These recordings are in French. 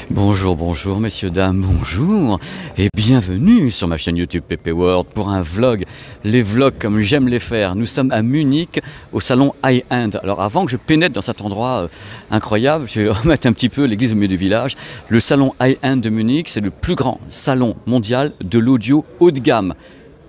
Bonjour, bonjour, messieurs, dames, bonjour et bienvenue sur ma chaîne YouTube PP World pour un vlog. Les vlogs comme j'aime les faire. Nous sommes à Munich au salon High End. Alors avant que je pénètre dans cet endroit incroyable, je vais remettre un petit peu l'église au milieu du village. Le salon High End de Munich, c'est le plus grand salon mondial de l'audio haut de gamme.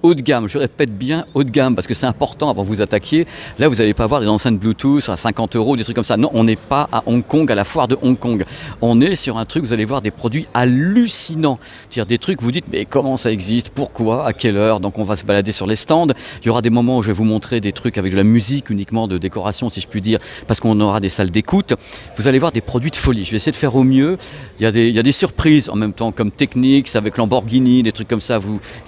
Haut de gamme, je répète bien haut de gamme parce que c'est important avant que vous attaquiez. Là, vous n'allez pas avoir des enceintes Bluetooth à 50 €, des trucs comme ça. Non, on n'est pas à Hong Kong, à la foire de Hong Kong. On est sur un truc, vous allez voir des produits hallucinants. C'est-à-dire des trucs, vous dites, mais comment ça existe? Pourquoi? À quelle heure? Donc on va se balader sur les stands. Il y aura des moments où je vais vous montrer des trucs avec de la musique uniquement, de décoration, si je puis dire, parce qu'on aura des salles d'écoute. Vous allez voir des produits de folie. Je vais essayer de faire au mieux. Il y a des surprises en même temps, comme Technics, avec Lamborghini, des trucs comme ça.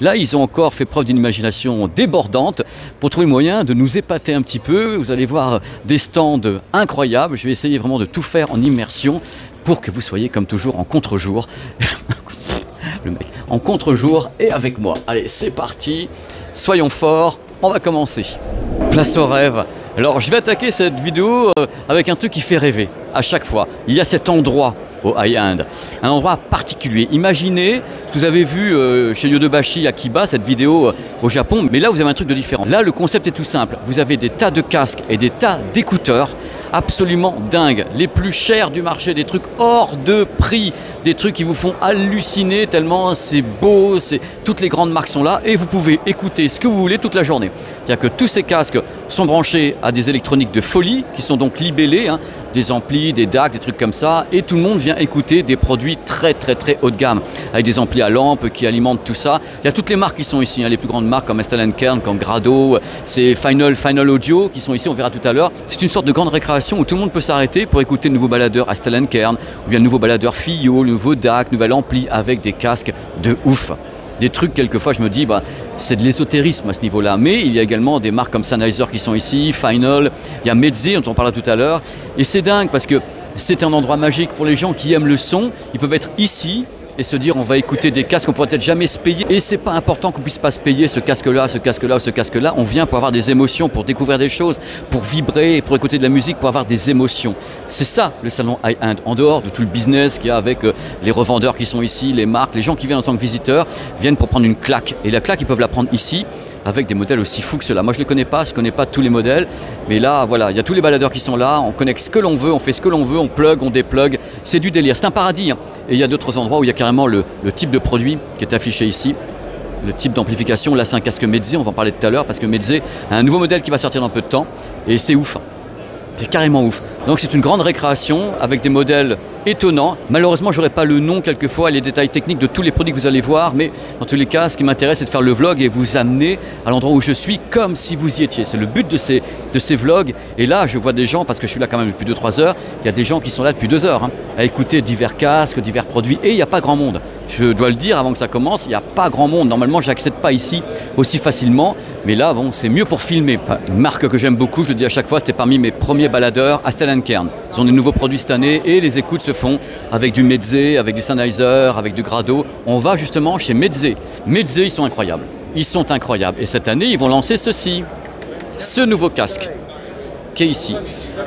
Là, ils ont encore fait preuve d'une imagination débordante pour trouver le moyen de nous épater un petit peu. Vous allez voir des stands incroyables. Je vais essayer vraiment de tout faire en immersion pour que vous soyez comme toujours en contre-jour. Le mec en contre-jour et avec moi. Allez, c'est parti. Soyons forts. On va commencer. Place au rêve. Alors, je vais attaquer cette vidéo avec un truc qui fait rêver à chaque fois. Il y a cet endroit au high-end, un endroit particulier. Imaginez, vous avez vu chez Yodobashi Akiba cette vidéo au Japon, mais là vous avez un truc de différent. Là le concept est tout simple, vous avez des tas de casques et des tas d'écouteurs absolument dingues, les plus chers du marché, des trucs hors de prix, des trucs qui vous font halluciner tellement c'est beau, toutes les grandes marques sont là et vous pouvez écouter ce que vous voulez toute la journée. C'est-à-dire que tous ces casques sont branchés à des électroniques de folie qui sont donc libellés, hein, des amplis, des DAC, des trucs comme ça, et tout le monde vient écouter des produits très haut de gamme, avec des amplis à lampe qui alimentent tout ça. Il y a toutes les marques qui sont ici, hein, les plus grandes marques comme Estel & Kern, comme Grado, c'est Final Audio qui sont ici, on verra tout à l'heure. C'est une sorte de grande récréation où tout le monde peut s'arrêter pour écouter le nouveau baladeur Estel & Kern, ou bien le nouveau baladeur Fio, le nouveau DAC, nouvel ampli avec des casques de ouf. Des trucs, quelquefois, je me dis, c'est de l'ésotérisme à ce niveau-là. Mais il y a également des marques comme Sennheiser qui sont ici, Final, il y a Meze, dont on parlera tout à l'heure. Et c'est dingue parce que c'est un endroit magique pour les gens qui aiment le son. Ils peuvent être ici et se dire, on va écouter des casques qu'on pourrait peut-être jamais se payer. Et c'est pas important qu'on puisse pas se payer ce casque-là, ce casque-là ou ce casque-là. On vient pour avoir des émotions, pour découvrir des choses, pour vibrer, pour écouter de la musique, pour avoir des émotions. C'est ça le salon high-end, en dehors de tout le business qu'il y a avec les revendeurs qui sont ici, les marques, les gens qui viennent en tant que visiteurs, viennent pour prendre une claque. Et la claque, ils peuvent la prendre ici, avec des modèles aussi fous que ceux-là. Moi, je ne les connais pas, je ne connais pas tous les modèles. Mais là, voilà, il y a tous les baladeurs qui sont là. On connecte ce que l'on veut, on fait ce que l'on veut, on plug, on déplugue. C'est du délire, c'est un paradis. Hein. Et il y a d'autres endroits où il y a carrément le type de produit qui est affiché ici. Le type d'amplification, là c'est un casque Meze, on va en parler tout à l'heure parce que Meze a un nouveau modèle qui va sortir dans peu de temps. Et c'est ouf. C'est carrément ouf. Donc c'est une grande récréation avec des modèles étonnants. Malheureusement, je n'aurai pas le nom quelquefois, les détails techniques de tous les produits que vous allez voir, mais dans tous les cas, ce qui m'intéresse, c'est de faire le vlog et vous amener à l'endroit où je suis comme si vous y étiez. C'est le but de ces vlogs. Et là, je vois des gens, parce que je suis là quand même depuis 2-3 heures, il y a des gens qui sont là depuis 2 heures, hein, à écouter divers casques, divers produits, et il n'y a pas grand monde. Je dois le dire avant que ça commence, il n'y a pas grand monde. Normalement, je n'accède pas ici aussi facilement, mais là, bon, c'est mieux pour filmer. Une marque que j'aime beaucoup, je le dis à chaque fois, c'était parmi mes premiers baladeurs, Estel & Kern. Ils ont des nouveaux produits cette année et les écoutes se font avec du Meze, avec du Sennheiser, avec du Grado. On va justement chez Meze. Meze, ils sont incroyables. Ils sont incroyables. Et cette année, ils vont lancer ceci, ce nouveau casque qui est ici.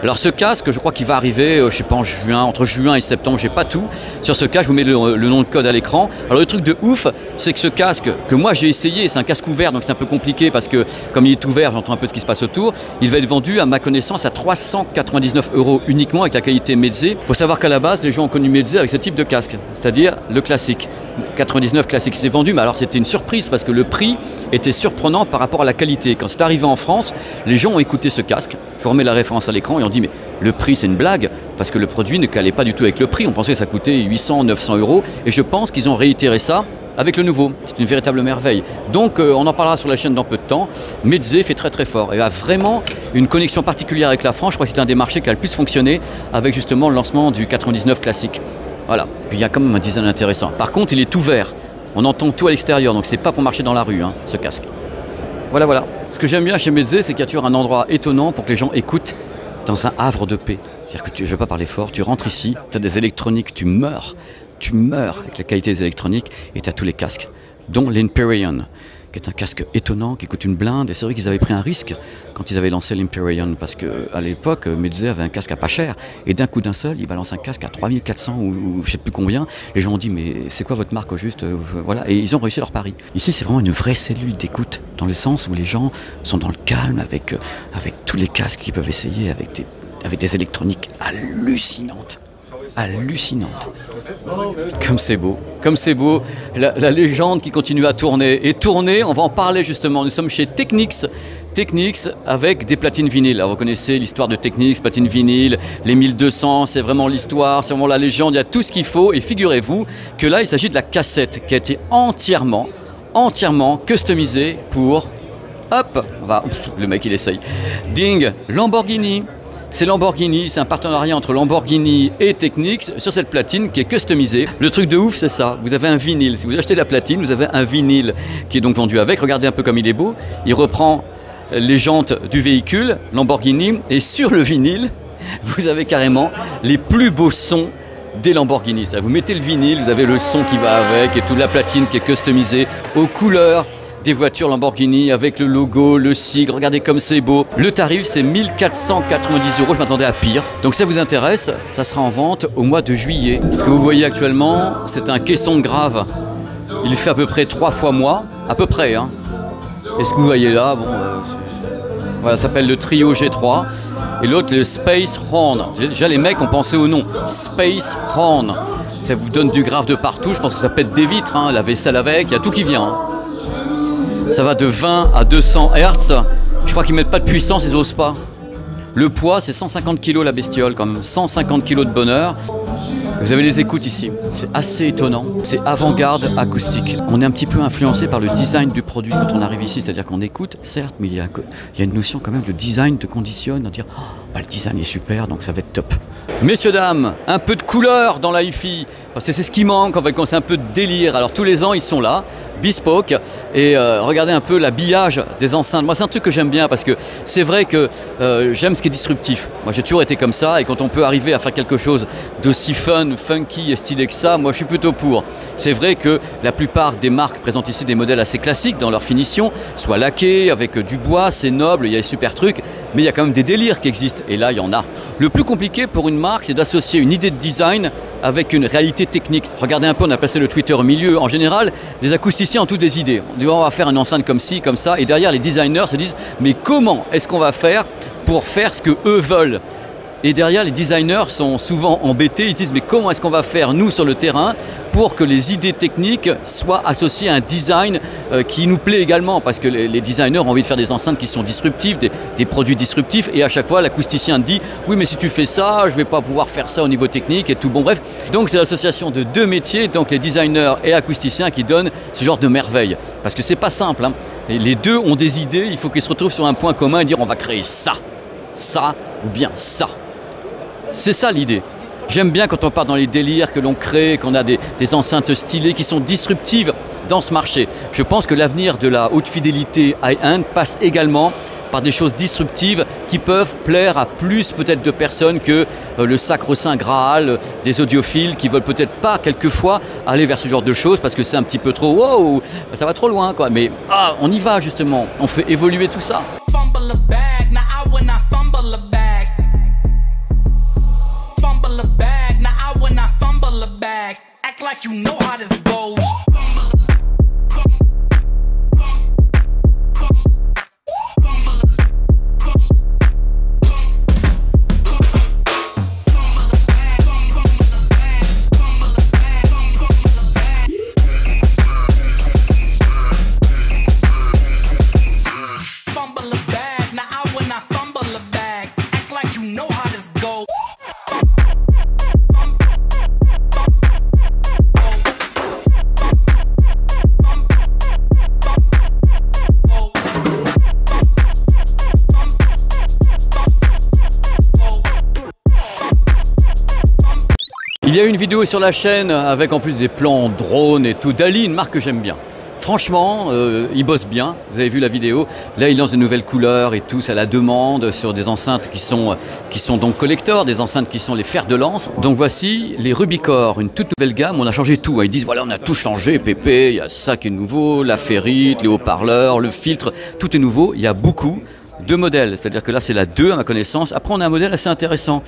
Alors ce casque, je crois qu'il va arriver, je sais pas, en juin, entre juin et septembre, j'ai pas tout. Sur ce casque, je vous mets le nom de code à l'écran. Alors le truc de ouf, c'est que ce casque, que moi j'ai essayé, c'est un casque ouvert, donc c'est un peu compliqué parce que comme il est ouvert, j'entends un peu ce qui se passe autour. Il va être vendu, à ma connaissance, à 399 € uniquement avec la qualité Meze. Il faut savoir qu'à la base, les gens ont connu Meze avec ce type de casque, c'est-à-dire le classique. 99 classique s'est vendu, mais alors c'était une surprise parce que le prix était surprenant par rapport à la qualité. Quand c'est arrivé en France, les gens ont écouté ce casque. Je vous remets la référence à l'écran et on dit mais le prix c'est une blague parce que le produit ne calait pas du tout avec le prix. On pensait que ça coûtait 800, 900 € et je pense qu'ils ont réitéré ça avec le nouveau. C'est une véritable merveille. Donc on en parlera sur la chaîne dans peu de temps. Meze fait très fort et a vraiment une connexion particulière avec la France. Je crois que c'est un des marchés qui a le plus fonctionné avec justement le lancement du 99 classique. Voilà, puis il y a quand même un design intéressant. Par contre, il est ouvert. On entend tout à l'extérieur, donc c'est pas pour marcher dans la rue, hein, ce casque. Voilà. Ce que j'aime bien chez Meze, c'est qu'il y a toujours un endroit étonnant pour que les gens écoutent dans un havre de paix. C'est-à-dire que je ne vais pas parler fort, tu rentres ici, tu as des électroniques, tu meurs avec la qualité des électroniques et tu as tous les casques, dont l'Empyrean, qui est un casque étonnant, qui coûte une blinde. Et c'est vrai qu'ils avaient pris un risque quand ils avaient lancé l'Empyrean, parce qu'à l'époque, Meze avait un casque à pas cher, et d'un coup d'un seul, il balance un casque à 3400 ou je sais plus combien. Les gens ont dit, mais c'est quoi votre marque au juste? Voilà, et ils ont réussi leur pari. Ici, c'est vraiment une vraie cellule d'écoute, dans le sens où les gens sont dans le calme, avec tous les casques qu'ils peuvent essayer, avec des électroniques hallucinantes. Hallucinante. Comme c'est beau, comme c'est beau, la légende qui continue à tourner. Et tourner, on va en parler justement, nous sommes chez Technics. Technics avec des platines vinyles. Alors vous connaissez l'histoire de Technics, platines vinyles, les 1200, c'est vraiment l'histoire, c'est vraiment la légende, il y a tout ce qu'il faut. Et figurez-vous que là, il s'agit de la cassette qui a été entièrement customisée pour... Hop, le mec il essaye. Ding, Lamborghini. C'est Lamborghini, c'est un partenariat entre Lamborghini et Technics sur cette platine qui est customisée. Le truc de ouf, c'est ça. Vous avez un vinyle. Si vous achetez la platine, vous avez un vinyle qui est donc vendu avec. Regardez un peu comme il est beau. Il reprend les jantes du véhicule Lamborghini et sur le vinyle, vous avez carrément les plus beaux sons des Lamborghini. Vous mettez le vinyle, vous avez le son qui va avec et toute la platine qui est customisée aux couleurs des voitures Lamborghini avec le logo, le sigre, regardez comme c'est beau. Le tarif c'est 1490 €, je m'attendais à pire. Donc si ça vous intéresse, ça sera en vente au mois de juillet. Ce que vous voyez actuellement, c'est un caisson de grave. Il fait à peu près 3 fois moi, à peu près. Hein. Et ce que vous voyez là, bon, voilà, ça s'appelle le Trio G3. Et l'autre le Space Horn. Déjà les mecs ont pensé au nom, Space Horn. Ça vous donne du grave de partout, je pense que ça pète des vitres, hein, la vaisselle avec, il y a tout qui vient. Hein. Ça va de 20 à 200 Hz. Je crois qu'ils mettent pas de puissance, ils osent pas. Le poids, c'est 150 kg la bestiole quand même. 150 kg de bonheur. Vous avez les écoutes ici. C'est assez étonnant. C'est avant-garde acoustique. On est un petit peu influencé par le design du produit quand on arrive ici. C'est-à-dire qu'on écoute, certes, mais il y a une notion quand même de design te conditionne. On dit, oh, bah, le design est super, donc ça va être top. Messieurs, dames, un peu de couleur dans la hi-fi. Parce que c'est ce qui manque, en fait, quand c'est un peu de délire. Alors tous les ans, ils sont là. Bespoke, et regardez un peu l'habillage des enceintes. Moi c'est un truc que j'aime bien parce que c'est vrai que j'aime ce qui est disruptif. Moi j'ai toujours été comme ça et quand on peut arriver à faire quelque chose d'aussi fun, funky et stylé que ça, moi je suis plutôt pour. C'est vrai que la plupart des marques présentent ici des modèles assez classiques dans leur finition, soit laqués, avec du bois, c'est noble, il y a des super trucs, mais il y a quand même des délires qui existent et là il y en a. Le plus compliqué pour une marque c'est d'associer une idée de design avec une réalité technique. Regardez un peu, on a placé le Twitter au milieu. En général, les acousticiens ont toutes des idées. On dit on va faire une enceinte comme ci, comme ça. Et derrière, les designers se disent mais comment est-ce qu'on va faire pour faire ce que eux veulent? Et derrière, les designers sont souvent embêtés. Ils disent mais comment est-ce qu'on va faire nous sur le terrain pour que les idées techniques soient associées à un design qui nous plaît également? Parce que les designers ont envie de faire des enceintes qui sont disruptives, des produits disruptifs. Et à chaque fois, l'acousticien dit oui mais si tu fais ça, je ne vais pas pouvoir faire ça au niveau technique et tout. Bon bref, donc c'est l'association de deux métiers, donc les designers et acousticiens qui donnent ce genre de merveille. Parce que c'est pas simple. Hein. Et les deux ont des idées, il faut qu'ils se retrouvent sur un point commun et dire on va créer ça ou bien ça. C'est ça l'idée. J'aime bien quand on part dans les délires que l'on crée, qu'on a des enceintes stylées qui sont disruptives dans ce marché. Je pense que l'avenir de la haute fidélité high-end passe également par des choses disruptives qui peuvent plaire à plus peut-être de personnes que le sacro-saint Graal des audiophiles qui veulent peut-être pas quelquefois aller vers ce genre de choses parce que c'est un petit peu trop wow, ça va trop loin quoi. Mais on y va justement, on fait évoluer tout ça. Like you know how this goes. Il y a une vidéo sur la chaîne avec en plus des plans drone et tout. Dali, une marque que j'aime bien. Franchement, il bosse bien, vous avez vu la vidéo, là il lance des nouvelles couleurs et tout, c'est à la demande sur des enceintes qui sont donc collector, des enceintes qui sont les fers de lance. Donc voici les Rubicore, une toute nouvelle gamme, on a changé tout, hein. Ils disent voilà on a tout changé, Pépé, il y a ça qui est nouveau, la ferrite, les haut-parleurs, le filtre, tout est nouveau, il y a beaucoup de modèles, c'est-à-dire que là c'est la 2 à ma connaissance. Après on a un modèle assez intéressant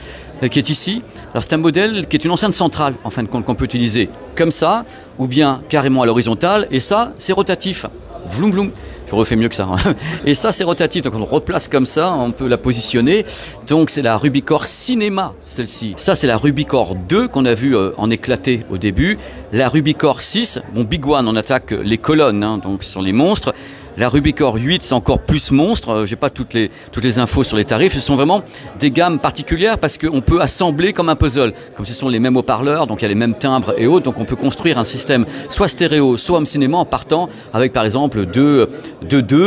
qui est ici. Alors c'est un modèle qui est une enceinte centrale en fin de compte qu'on peut utiliser comme ça ou bien carrément à l'horizontale et ça c'est rotatif. Vloum vloum. Je refais mieux que ça. Hein. Et ça c'est rotatif, donc on le replace comme ça, on peut la positionner. Donc c'est la Rubicore Cinéma celle-ci. Ça c'est la Rubicore 2 qu'on a vu en éclaté au début. La Rubicore 6, bon Big One on attaque les colonnes, hein, donc ce sont les monstres. La Rubicore 8, c'est encore plus monstre. J'ai pas toutes les infos sur les tarifs. Ce sont vraiment des gammes particulières parce qu'on peut assembler comme un puzzle. Comme ce sont les mêmes haut-parleurs, donc il y a les mêmes timbres et autres. Donc on peut construire un système soit stéréo, soit home cinéma en partant avec par exemple deux,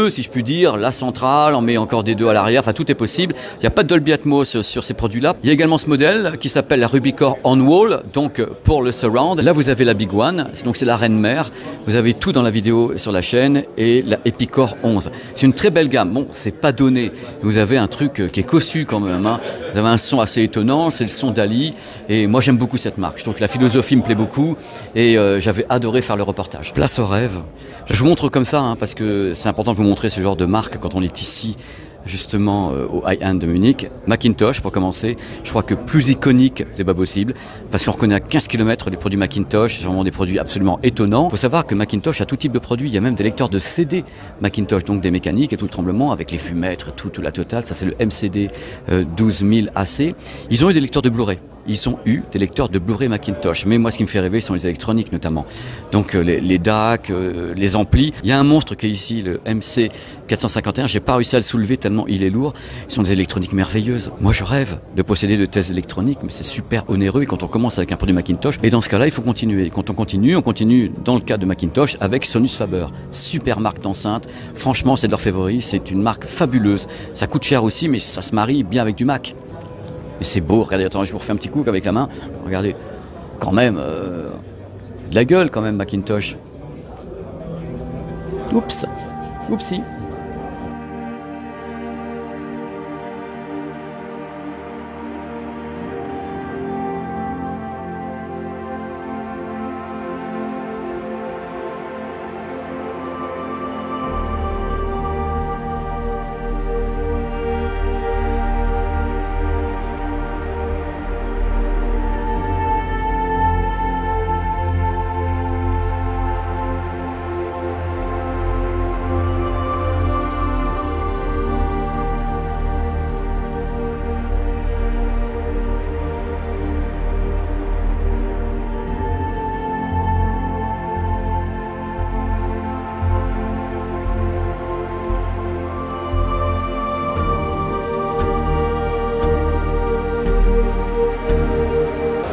si je puis dire, la centrale, on met encore des 2 à l'arrière. Enfin, tout est possible. Il n'y a pas de Dolby Atmos sur ces produits-là. Il y a également ce modèle qui s'appelle la Rubicore On Wall, donc pour le surround. Là, vous avez la Big One, donc c'est la reine mère. Vous avez tout dans la vidéo sur la chaîne et la Epicor 11. C'est une très belle gamme. Bon, c'est pas donné. Vous avez un truc qui est cossu quand même. Hein. Vous avez un son assez étonnant. C'est le son d'Ali. Et moi, j'aime beaucoup cette marque. Je trouve que la philosophie me plaît beaucoup. Et j'avais adoré faire le reportage. Place au rêve. Je vous montre comme ça, hein, parce que c'est important de vous montrer ce genre de marque quand on est ici. Justement au high-end de Munich. Macintosh pour commencer, je crois que plus iconique c'est pas possible parce qu'on reconnaît à 15 km les produits Macintosh, c'est vraiment des produits absolument étonnants. Il faut savoir que Macintosh a tout type de produits, il y a même des lecteurs de CD Macintosh, donc des mécaniques et tout le tremblement avec les fumètres, tout la totale, ça c'est le MCD 12000 AC. Ils ont eu des lecteurs de Blu-ray. Ils ont eu des lecteurs de Blu-ray Macintosh. Mais moi, ce qui me fait rêver, sont les électroniques notamment. Donc les DAC, les amplis. Il y a un monstre qui est ici, le MC451. J'ai pas réussi à le soulever tellement il est lourd. Ce sont des électroniques merveilleuses. Moi, je rêve de posséder de telles électroniques, mais c'est super onéreux. Et quand on commence avec un produit Macintosh, et dans ce cas-là, il faut continuer. Et quand on continue dans le cas de Macintosh avec Sonus Faber. Super marque d'enceinte. Franchement, c'est de leur favori. C'est une marque fabuleuse. Ça coûte cher aussi, mais ça se marie bien avec du Mac. Mais c'est beau, regardez, attends, je vous refais un petit coup avec la main. Regardez, quand même, de la gueule quand même, Macintosh. Oups, oupsie.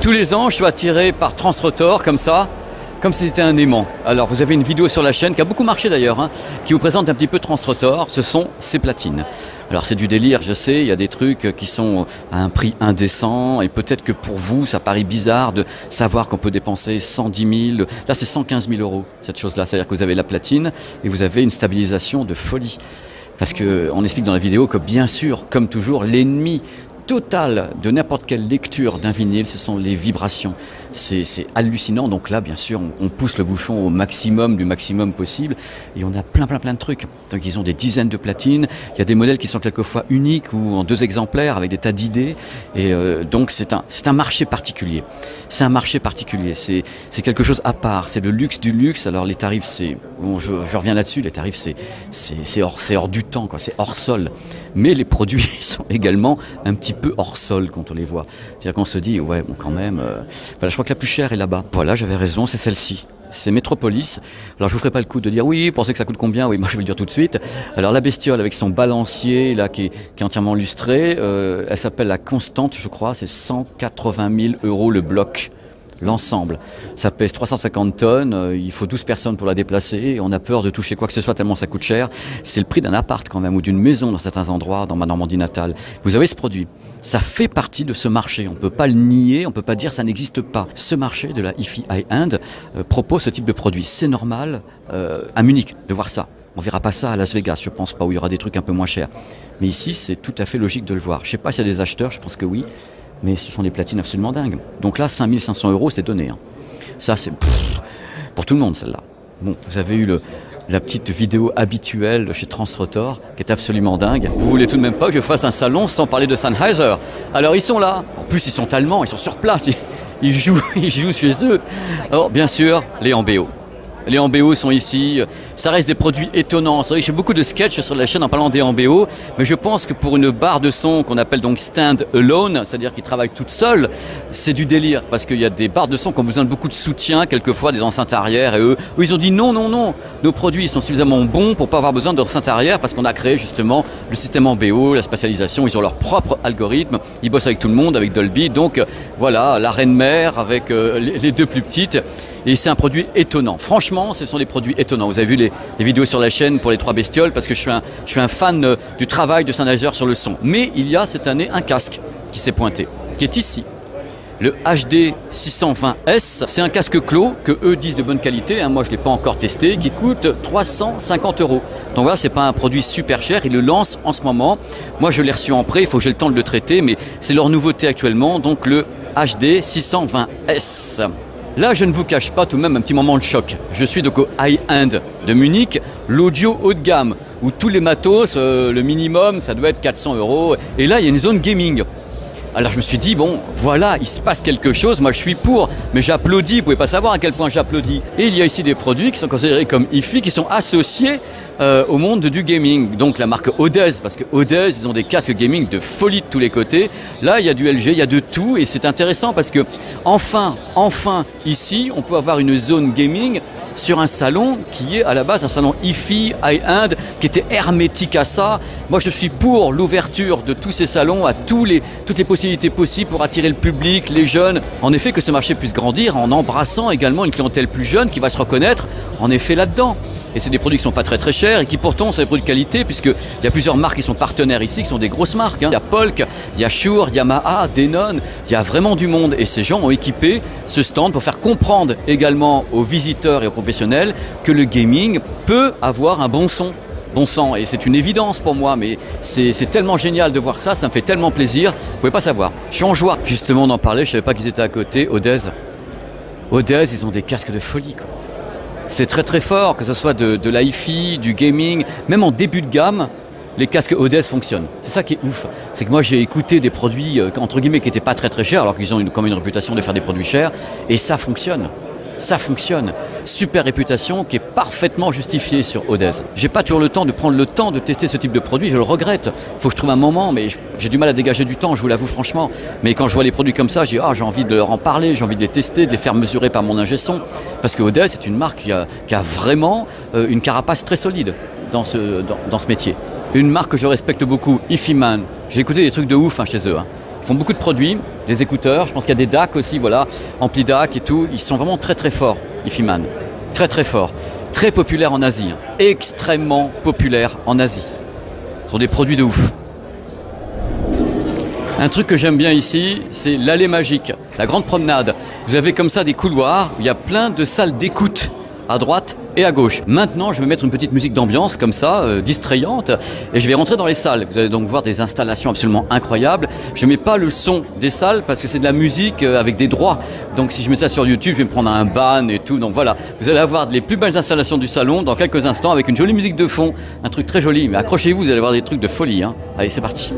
Tous les ans, je suis attiré par Transrotor, comme ça, comme si c'était un aimant. Alors, vous avez une vidéo sur la chaîne, qui a beaucoup marché d'ailleurs, hein, qui vous présente un petit peu Transrotor. Ce sont ces platines. Alors, c'est du délire, je sais, il y a des trucs qui sont à un prix indécent, et peut-être que pour vous, ça paraît bizarre de savoir qu'on peut dépenser 110 000, là c'est 115 000 euros, cette chose-là. C'est-à-dire que vous avez la platine, et vous avez une stabilisation de folie. Parce qu'on explique dans la vidéo que bien sûr, comme toujours, l'ennemi total de n'importe quelle lecture d'un vinyle, ce sont les vibrations. C'est hallucinant. Donc là, bien sûr, on pousse le bouchon au maximum du maximum possible et on a plein de trucs. Donc ils ont des dizaines de platines. Il y a des modèles qui sont quelquefois uniques ou en 2 exemplaires avec des tas d'idées. Et donc c'est un marché particulier. C'est un marché particulier. C'est quelque chose à part. C'est le luxe du luxe. Alors les tarifs, c'est bon, je reviens là-dessus. Les tarifs, c'est hors du temps, quoi. C'est hors sol. Mais les produits sont également un petit peu hors sol quand on les voit. C'est-à-dire qu'on se dit, ouais, bon, quand même, voilà, je crois que la plus chère est là-bas. Voilà, j'avais raison, c'est celle-ci. C'est Metropolis. Alors, je vous ferai pas le coup de dire, oui, vous pensez que ça coûte combien? Oui, moi, je vais le dire tout de suite. Alors, la bestiole avec son balancier, là, qui est entièrement lustré, elle s'appelle la Constante, je crois, c'est 180 000 euros le bloc. l'ensemble. Ça pèse 350 tonnes, il faut 12 personnes pour la déplacer, on a peur de toucher quoi que ce soit tellement ça coûte cher. C'est le prix d'un appart quand même, ou d'une maison dans certains endroits, dans ma Normandie natale. Vous avez ce produit, ça fait partie de ce marché, on ne peut pas le nier, on ne peut pas dire ça n'existe pas. Ce marché de la hi-fi high-end propose ce type de produit. C'est normal à Munich de voir ça. On verra pas ça à Las Vegas, je pense pas, où il y aura des trucs un peu moins chers. Mais ici, c'est tout à fait logique de le voir. Je sais pas s'il y a des acheteurs, je pense que oui. Mais ce sont des platines absolument dingues. Donc là, 5500 €, c'est donné. Hein. Ça, c'est pour tout le monde, celle-là. Bon, vous avez eu la petite vidéo habituelle de chez Transrotor, qui est absolument dingue. Vous voulez tout de même pas que je fasse un salon sans parler de Sennheiser? Alors, ils sont là. En plus, ils sont allemands, ils sont sur place. Ils jouent chez eux. Alors, bien sûr, les MBO. Les MBO sont ici, ça reste des produits étonnants. C'est vrai que j'ai beaucoup de sketchs sur la chaîne en parlant des MBO, mais je pense que pour une barre de son qu'on appelle donc stand alone, c'est-à-dire qui travaille toute seule, c'est du délire, parce qu'il y a des barres de son qui ont besoin de beaucoup de soutien, quelquefois des enceintes arrière, et eux ils ont dit non, nos produits sont suffisamment bons pour pas avoir besoin d'enceintes arrière, parce qu'on a créé justement le système MBO, la spatialisation, ils ont leur propre algorithme, ils bossent avec tout le monde, avec Dolby, donc voilà, la reine mère avec les deux plus petites. Et c'est un produit étonnant. Franchement, ce sont des produits étonnants. Vous avez vu les vidéos sur la chaîne pour les 3 bestioles parce que je suis un fan du travail de Sennheiser sur le son. Mais il y a cette année un casque qui s'est pointé, qui est ici. Le HD 620S, c'est un casque clos que eux disent de bonne qualité. Hein, moi, je ne l'ai pas encore testé, qui coûte 350 €. Donc voilà, c'est pas un produit super cher. Ils le lancent en ce moment. Moi, je l'ai reçu en prêt. Il faut que j'ai le temps de le traiter, mais c'est leur nouveauté actuellement. Donc le HD 620S. Là, je ne vous cache pas tout de même un petit moment de choc. Je suis donc au high-end de Munich, l'audio haut de gamme, où tous les matos, le minimum, ça doit être 400 €. Et là, il y a une zone gaming. Alors je me suis dit, bon, voilà, il se passe quelque chose, moi je suis pour, mais j'applaudis, vous pouvez pas savoir à quel point j'applaudis. Et il y a ici des produits qui sont considérés comme hi-fi, qui sont associés au monde du gaming. Donc la marque Odez, parce que Odez, ils ont des casques gaming de folie de tous les côtés. Là, il y a du LG, il y a de tout, et c'est intéressant parce que enfin, ici, on peut avoir une zone gaming sur un salon qui est à la base un salon hi-fi, high-end, qui était hermétique à ça. Moi, je suis pour l'ouverture de tous ces salons à toutes les possibilités possibles pour attirer le public, les jeunes. En effet, que ce marché puisse grandir en embrassant également une clientèle plus jeune qui va se reconnaître en effet là-dedans. Et c'est des produits qui ne sont pas très chers et qui pourtant sont des produits de qualité puisqu'il y a plusieurs marques qui sont partenaires ici, qui sont des grosses marques. Hein. Il y a Polk, il y a Shure, Yamaha, Denon, il y a vraiment du monde. Et ces gens ont équipé ce stand pour faire comprendre également aux visiteurs et aux professionnels que le gaming peut avoir un bon son. Bon sang, et c'est une évidence pour moi, mais c'est tellement génial de voir ça, ça me fait tellement plaisir, vous ne pouvez pas savoir. Je suis en joie. Justement, on en parlait, je ne savais pas qu'ils étaient à côté, Odez. Odez, ils ont des casques de folie, quoi. C'est très fort, que ce soit de la hi-fi, du gaming, même en début de gamme, les casques Odez fonctionnent. C'est ça qui est ouf. C'est que moi j'ai écouté des produits entre guillemets qui n'étaient pas très chers, alors qu'ils ont quand même une réputation de faire des produits chers, et ça fonctionne. Ça fonctionne. Super réputation qui est parfaitement justifiée sur Odez. J'ai pas toujours le temps de prendre le temps de tester ce type de produit, je le regrette. Il faut que je trouve un moment, mais j'ai du mal à dégager du temps, je vous l'avoue franchement. Mais quand je vois les produits comme ça, j'ai envie de leur en parler, j'ai envie de les tester, de les faire mesurer par mon ingé son. Parce que Odez, c'est une marque qui a vraiment une carapace très solide dans ce métier. Une marque que je respecte beaucoup, hi-fi-man. J'ai écouté des trucs de ouf chez eux. Ils font beaucoup de produits, des écouteurs, je pense qu'il y a des DAC aussi, voilà, ampli DAC et tout. Ils sont vraiment très forts, hi-fi-man. Très forts. Très populaires en Asie. Extrêmement populaires en Asie. Ce sont des produits de ouf. Un truc que j'aime bien ici, c'est l'allée magique, la grande promenade. Vous avez comme ça des couloirs où il y a plein de salles d'écoute à droite et à gauche. Maintenant, je vais mettre une petite musique d'ambiance comme ça, distrayante, et je vais rentrer dans les salles. Vous allez donc voir des installations absolument incroyables. Je ne mets pas le son des salles parce que c'est de la musique avec des droits. Donc si je mets ça sur YouTube, je vais me prendre un ban et tout. Donc voilà, vous allez avoir les plus belles installations du salon dans quelques instants avec une jolie musique de fond, un truc très joli. Mais accrochez-vous, vous allez voir des trucs de folie. Hein. Allez, c'est parti.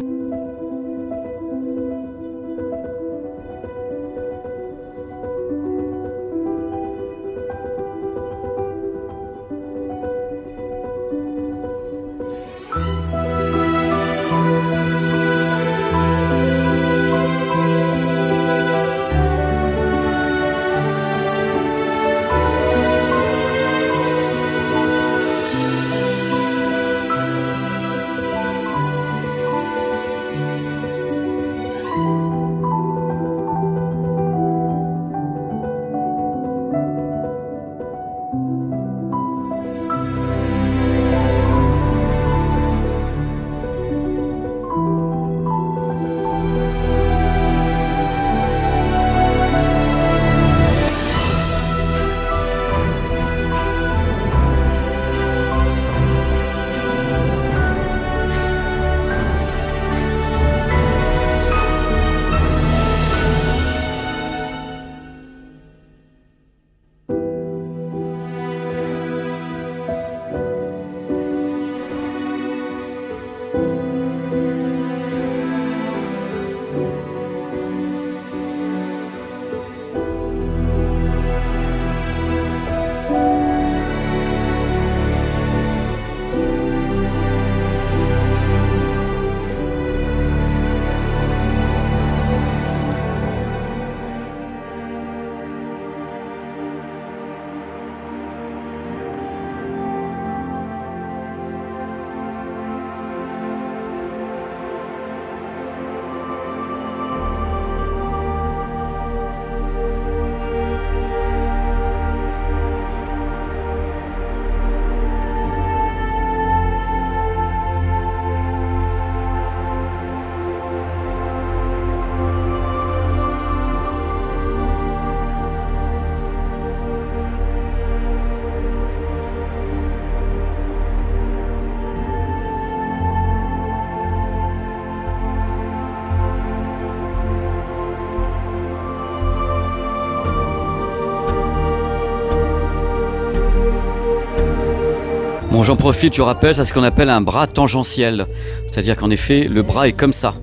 Bon, j'en profite, je rappelle, c'est ce qu'on appelle un bras tangentiel. C'est-à-dire qu'en effet, le bras est comme ça.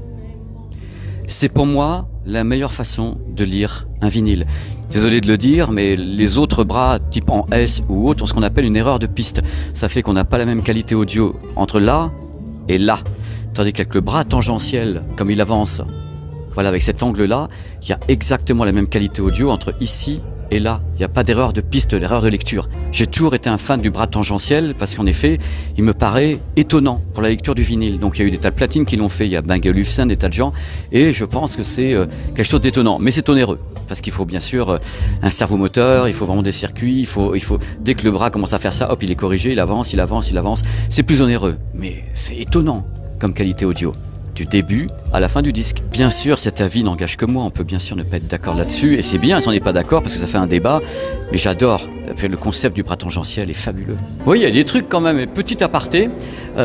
C'est pour moi la meilleure façon de lire un vinyle. Désolé de le dire, mais les autres bras, type en S ou autre, ont ce qu'on appelle une erreur de piste. Ça fait qu'on n'a pas la même qualité audio entre là et là. Tandis qu'avec le bras tangentiel, comme il avance, voilà, avec cet angle-là, il y a exactement la même qualité audio entre ici et là. Il n'y a pas d'erreur de piste, d'erreur de lecture. J'ai toujours été un fan du bras tangentiel parce qu'en effet, il me paraît étonnant pour la lecture du vinyle. Donc il y a eu des tas de platines qui l'ont fait, il y a Bang & Olufsen, des tas de gens, et je pense que c'est quelque chose d'étonnant. Mais c'est onéreux, parce qu'il faut bien sûr un cerveau moteur, il faut vraiment des circuits, il faut dès que le bras commence à faire ça, hop, il est corrigé, il avance, il avance, il avance. C'est plus onéreux, mais c'est étonnant comme qualité audio. Du début à la fin du disque. Bien sûr, cet avis n'engage que moi, on peut bien sûr ne pas être d'accord là-dessus, et c'est bien si on n'est pas d'accord parce que ça fait un débat, mais j'adore, le concept du bras tangentiel est fabuleux. Vous voyez, il y a des trucs quand même, et petit aparté,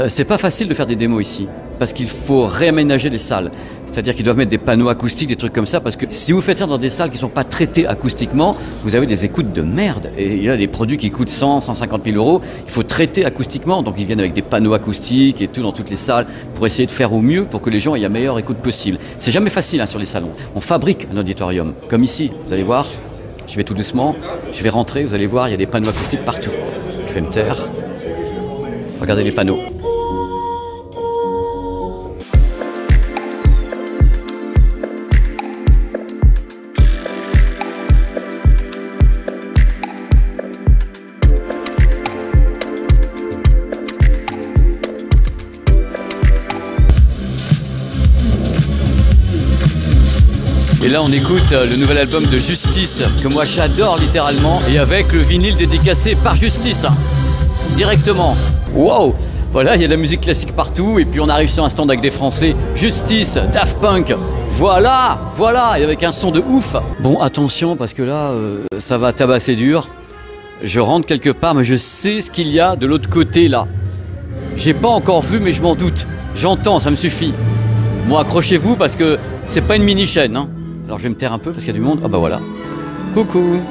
c'est pas facile de faire des démos ici, parce qu'il faut réaménager les salles, c'est-à-dire qu'ils doivent mettre des panneaux acoustiques, des trucs comme ça, parce que si vous faites ça dans des salles qui ne sont pas traitées acoustiquement, vous avez des écoutes de merde, et il y a des produits qui coûtent 100, 150 000 euros, il faut traiter acoustiquement, donc ils viennent avec des panneaux acoustiques et tout dans toutes les salles, pour essayer de faire au mieux pour que les gens aient la meilleure écoute possible. C'est jamais facile sur les salons. On fabrique un auditorium, comme ici, vous allez voir, je vais tout doucement, je vais rentrer, vous allez voir, il y a des panneaux acoustiques partout. Je vais me taire, regardez les panneaux. Et là on écoute le nouvel album de Justice, que moi j'adore littéralement, et avec le vinyle dédicacé par Justice, directement. Wow! Voilà, il y a de la musique classique partout, et puis on arrive sur un stand avec des Français, Justice, Daft Punk, voilà, et avec un son de ouf. Bon, attention, parce que là, ça va tabasser dur. Je rentre quelque part, mais je sais ce qu'il y a de l'autre côté là. J'ai pas encore vu, mais je m'en doute. J'entends, ça me suffit. Bon, accrochez-vous, parce que c'est pas une mini-chaîne, hein. Alors je vais me taire un peu parce qu'il y a du monde. Ah bah voilà. Coucou.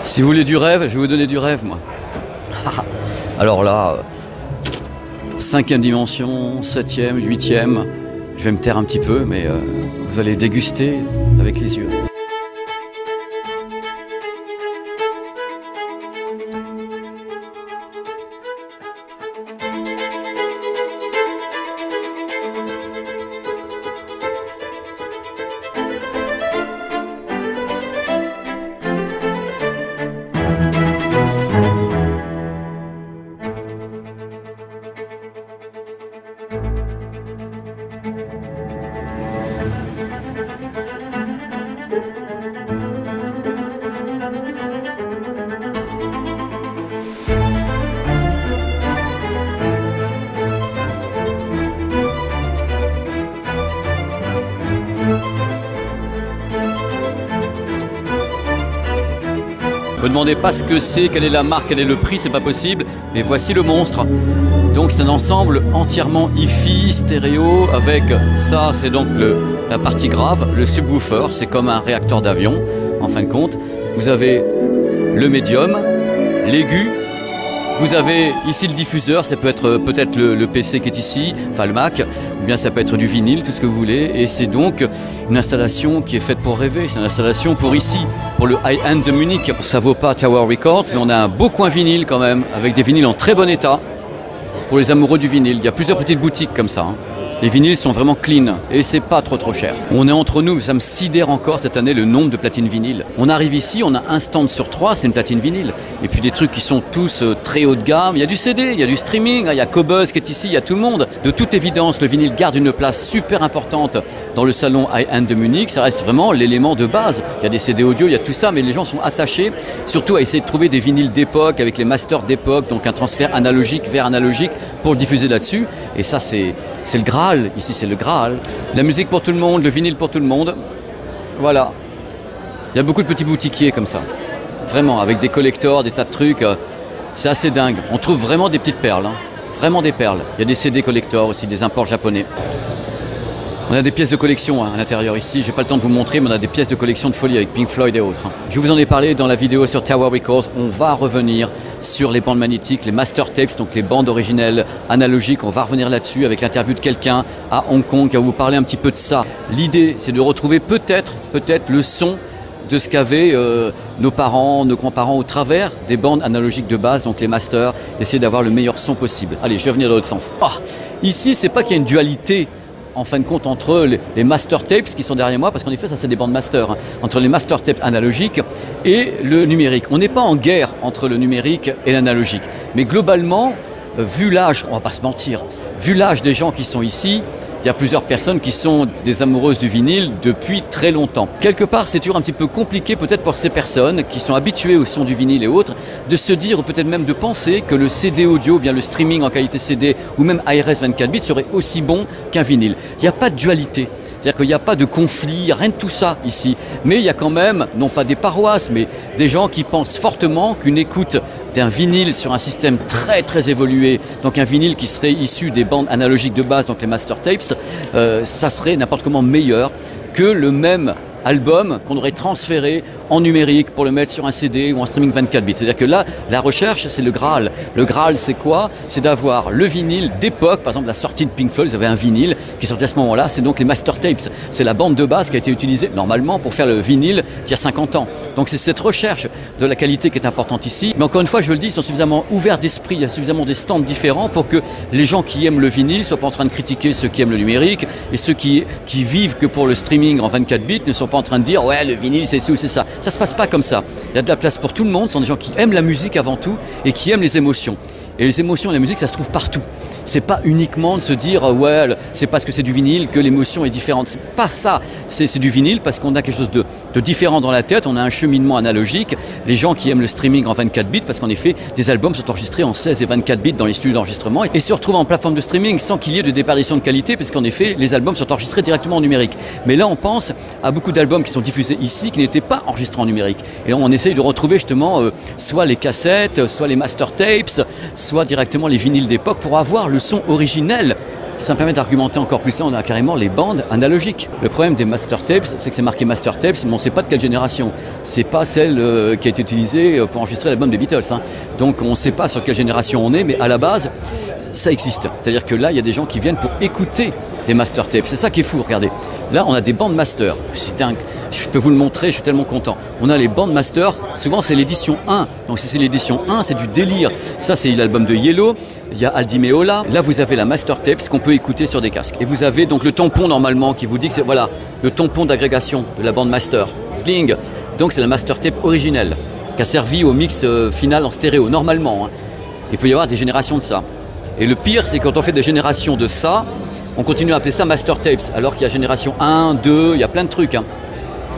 Si vous voulez du rêve, je vais vous donner du rêve, moi. Alors là, 5e dimension, 7e, 8e, je vais me taire un petit peu, mais vous allez déguster avec les yeux. Ne me demandez pas ce que c'est, quelle est la marque, quel est le prix, c'est pas possible. Mais voici le monstre. Donc c'est un ensemble entièrement hi-fi, stéréo, avec ça, c'est donc la partie grave, le subwoofer, c'est comme un réacteur d'avion, en fin de compte. Vous avez le médium, l'aigu, vous avez ici le diffuseur, ça peut être peut-être le PC qui est ici, enfin le Mac, ou bien ça peut être du vinyle, tout ce que vous voulez. Et c'est donc une installation qui est faite pour rêver, c'est une installation pour ici, pour le high-end de Munich. Ça vaut pas Tower Records, mais on a un beau coin vinyle quand même, avec des vinyles en très bon état. Pour les amoureux du vinyle, il y a plusieurs petites boutiques comme ça. Hein. Les vinyles sont vraiment clean et c'est pas trop cher. On est entre nous, ça me sidère encore cette année le nombre de platines vinyles. On arrive ici, on a un stand sur 3, c'est une platine vinyle. Et puis des trucs qui sont tous très haut de gamme. Il y a du CD, il y a du streaming, il y a Cobuzz qui est ici, il y a tout le monde. De toute évidence, le vinyle garde une place super importante dans le salon high-end de Munich. Ça reste vraiment l'élément de base. Il y a des CD audio, il y a tout ça, mais les gens sont attachés surtout à essayer de trouver des vinyles d'époque avec les masters d'époque, donc un transfert analogique vers analogique pour le diffuser là-dessus. Et ça, c'est le Graal. Ici, c'est le Graal. La musique pour tout le monde, le vinyle pour tout le monde. Voilà. Il y a beaucoup de petits boutiquiers comme ça. Vraiment, avec des collectors, des tas de trucs. C'est assez dingue. On trouve vraiment des petites perles. Hein. Vraiment des perles. Il y a des CD collectors aussi, des imports japonais. On a des pièces de collection à l'intérieur ici. J'ai pas le temps de vous montrer, mais on a des pièces de collection de folie avec Pink Floyd et autres. Je vous en ai parlé dans la vidéo sur Tower Records. On va revenir sur les bandes magnétiques, les master tapes, donc les bandes originelles analogiques. On va revenir là-dessus avec l'interview de quelqu'un à Hong Kong qui va vous parler un petit peu de ça. L'idée, c'est de retrouver peut-être le son de ce qu'avaient nos parents, nos grands-parents au travers des bandes analogiques de base, donc les masters, essayer d'avoir le meilleur son possible. Allez, je vais venir dans l'autre sens. Ici, c'est pas qu'il y a une dualité en fin de compte entre les master tapes qui sont derrière moi, parce qu'en effet ça c'est des bandes master, hein, entre les master tapes analogiques et le numérique. On n'est pas en guerre entre le numérique et l'analogique, mais globalement, vu l'âge, on va pas se mentir, vu l'âge des gens qui sont ici, il y a plusieurs personnes qui sont des amoureuses du vinyle depuis très longtemps. Quelque part, c'est toujours un petit peu compliqué peut-être pour ces personnes qui sont habituées au son du vinyle et autres, de se dire ou peut-être même de penser que le CD audio, bien le streaming en qualité CD ou même ARS 24 bits serait aussi bon qu'un vinyle. Il n'y a pas de dualité. C'est-à-dire qu'il n'y a pas de conflit, rien de tout ça ici. Mais il y a quand même, non pas des paroisses, mais des gens qui pensent fortement qu'une écoute d'un vinyle sur un système très évolué, donc un vinyle qui serait issu des bandes analogiques de base, donc les master tapes, ça serait n'importe comment meilleur que le même album qu'on aurait transféré en numérique pour le mettre sur un CD ou en streaming 24 bits. C'est-à-dire que là, la recherche, c'est le Graal. Le Graal, c'est quoi? C'est d'avoir le vinyle d'époque, par exemple la sortie de Pink Floyd, vous avez un vinyle qui sortait à ce moment-là, c'est donc les master tapes. C'est la bande de base qui a été utilisée normalement pour faire le vinyle il y a 50 ans. Donc c'est cette recherche de la qualité qui est importante ici. Mais encore une fois, je le dis, ils sont suffisamment ouverts d'esprit, il y a suffisamment des stands différents pour que les gens qui aiment le vinyle ne soient pas en train de critiquer ceux qui aiment le numérique et ceux qui vivent que pour le streaming en 24 bits ne sont pas en train de dire ouais le vinyle c'est ci ou c'est ça. Ça se passe pas comme ça. Il y a de la place pour tout le monde. Ce sont des gens qui aiment la musique avant tout et qui aiment les émotions. Et les émotions et la musique, ça se trouve partout. C'est pas uniquement de se dire ouais, c'est parce que c'est du vinyle que l'émotion est différente. C'est pas ça. C'est du vinyle parce qu'on a quelque chose de différent dans la tête. On a un cheminement analogique. Les gens qui aiment le streaming en 24 bits, parce qu'en effet, des albums sont enregistrés en 16 et 24 bits dans les studios d'enregistrement et se retrouvent en plateforme de streaming sans qu'il y ait de déperdition de qualité, parce qu'en effet, les albums sont enregistrés directement en numérique. Mais là, on pense à beaucoup d'albums qui sont diffusés ici, qui n'étaient pas enregistrés en numérique. Et on essaye de retrouver justement soit les cassettes, soit les master tapes, soit directement les vinyles d'époque pour avoir le son originel. Ça me permet d'argumenter encore plus. Là, on a carrément les bandes analogiques. Le problème des master tapes, c'est que c'est marqué master tapes, mais on ne sait pas de quelle génération. C'est pas celle qui a été utilisée pour enregistrer l'album des Beatles. Hein. Donc on ne sait pas sur quelle génération on est, mais à la base, ça existe. C'est-à-dire que là, il y a des gens qui viennent pour écouter des master tapes. C'est ça qui est fou, regardez. Là, on a des bandes master. C'est dingue. Je peux vous le montrer, je suis tellement content. On a les bandes master, souvent c'est l'édition 1. Donc si c'est l'édition 1, c'est du délire. Ça, c'est l'album de Yellow. Il y a Aldi Meola. Là, vous avez la master tapes qu'on peut écouter sur des casques. Et vous avez donc le tampon normalement qui vous dit que c'est voilà, le tampon d'agrégation de la bande master. Ding. Donc c'est la master tape originelle qui a servi au mix final en stéréo normalement. Hein. Il peut y avoir des générations de ça. Et le pire, c'est quand on fait des générations de ça, on continue à appeler ça master tapes, alors qu'il y a génération 1, 2, il y a plein de trucs. Hein.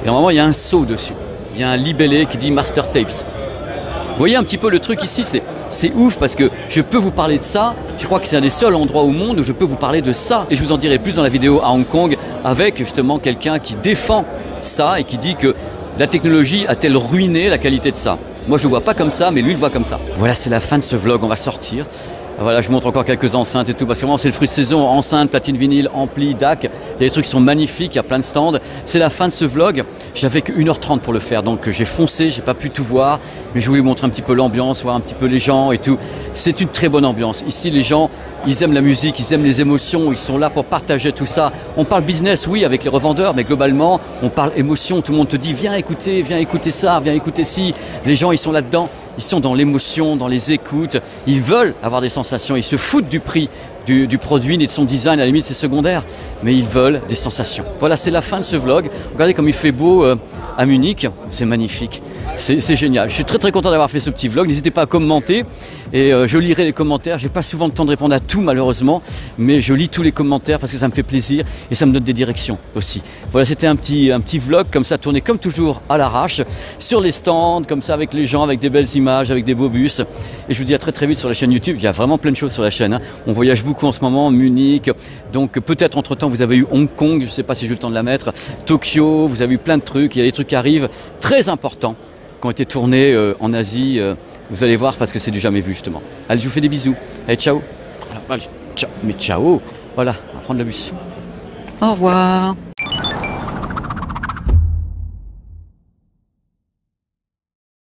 Et normalement, il y a un sceau dessus. Il y a un libellé qui dit master tapes. Vous voyez un petit peu le truc ici, c'est ouf parce que je peux vous parler de ça. Je crois que c'est un des seuls endroits au monde où je peux vous parler de ça. Et je vous en dirai plus dans la vidéo à Hong Kong avec justement quelqu'un qui défend ça et qui dit que la technologie a-t-elle ruiné la qualité de ça. Moi, je ne le vois pas comme ça, mais lui, il le voit comme ça. Voilà, c'est la fin de ce vlog. On va sortir. Voilà, je vous montre encore quelques enceintes et tout, parce que vraiment c'est le fruit de saison, enceintes, platine vinyle, ampli, DAC, il y a des trucs qui sont magnifiques, il y a plein de stands. C'est la fin de ce vlog, j'avais que 1h30 pour le faire, donc j'ai foncé, j'ai pas pu tout voir, mais je voulais vous montrer un petit peu l'ambiance, voir un petit peu les gens et tout. C'est une très bonne ambiance. Ici, les gens, ils aiment la musique, ils aiment les émotions, ils sont là pour partager tout ça. On parle business, oui, avec les revendeurs, mais globalement, on parle émotion, tout le monde te dit viens écouter ça, viens écouter ci. Les gens, ils sont là-dedans. Ils sont dans l'émotion, dans les écoutes, ils veulent avoir des sensations, ils se foutent du prix du produit ni de son design, à la limite c'est secondaire, mais ils veulent des sensations. Voilà, c'est la fin de ce vlog. Regardez comme il fait beau à Munich, c'est magnifique. C'est génial. Je suis très très content d'avoir fait ce petit vlog. N'hésitez pas à commenter et je lirai les commentaires. J'ai pas souvent le temps de répondre à tout malheureusement, mais je lis tous les commentaires parce que ça me fait plaisir et ça me donne des directions aussi. Voilà, c'était un petit vlog comme ça, tourné comme toujours à l'arrache, sur les stands, comme ça avec les gens, avec des belles images, avec des beaux bus. Et je vous dis à très très vite sur la chaîne YouTube. Il y a vraiment plein de choses sur la chaîne, hein. On voyage beaucoup en ce moment, Munich. Donc peut-être entre temps vous avez eu Hong Kong, je ne sais pas si j'ai eu le temps de la mettre, Tokyo, vous avez eu plein de trucs. Il y a des trucs qui arrivent très importants, qui ont été tournés en Asie, vous allez voir parce que c'est du jamais vu justement. Allez, je vous fais des bisous. Allez, ciao. Voilà, allez, ciao. Mais ciao. Voilà, on va prendre le bus. Au revoir.